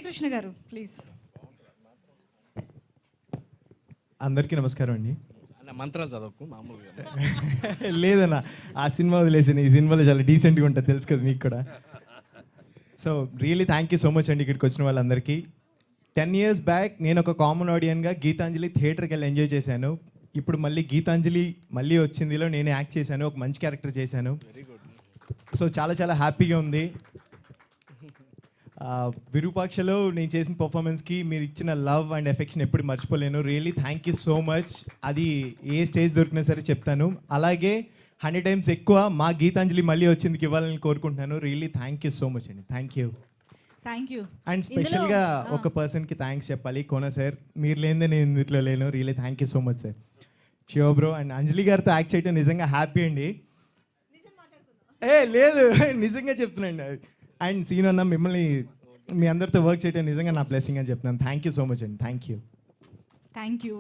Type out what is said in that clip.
కృష్ణ గారు ప్లీజ్. అందరికీ నమస్కారం అండి. అన్న మంత్రాలు చదవకు మామూలుగా. లేదన్నా, ఆ సినిమా వదిలేసాను. ఈ సినిమాలో చాలా డీసెంట్గా ఉంటుంది, తెలుసు కదా మీకు కూడా. So really thank you so much అండి ఇక్కడికి వచ్చిన వాళ్ళందరికీ. 10 years బ్యాక్ నేను ఒక కామన్ ఆడియన్గా గీతాంజలి థియేటర్కి వెళ్ళి ఎంజాయ్ చేశాను. ఇప్పుడు మళ్ళీ గీతాంజలి మళ్ళీ వచ్చిందిలో నేను యాక్ట్ చేశాను, ఒక మంచి క్యారెక్టర్ చేశాను. సో చాలా చాలా హ్యాపీగా ఉంది. విరూపాక్షలో నేను చేసిన పర్ఫార్మెన్స్కి మీరు ఇచ్చిన లవ్ అండ్ ఎఫెక్షన్ ఎప్పుడు మర్చిపోలేను. Really thank you so much. అది ఏ స్టేజ్ దొరికినా సరే చెప్తాను. అలాగే 100 times ఎక్కువ మా గీతాంజలి మళ్ళీ వచ్చిందికి ఇవ్వాలని కోరుకుంటున్నాను. Really thank you so much అండి. Thank you. Thank you. And స్పెషల్గా ఒక పర్సన్కి థ్యాంక్స్ చెప్పాలి, కోన సార్. మీరు లేనిదే నేను ఇందులో లేను. Really thank you so much sir. Shiva bro and Anjali గారితో యాక్ట్ చేయడం నిజంగా హ్యాపీ అండి. లేదు నిజంగా చెప్తున్నాండి. అండ్ సీన్ అన్న మిమ్మల్ని మీ అందరితో వర్క్ చేయడం నిజంగా నా బ్లెస్సింగ్ అని చెప్తున్నాను. థ్యాంక్ యూ సో మచ్ అండి. Thank you. Thank you.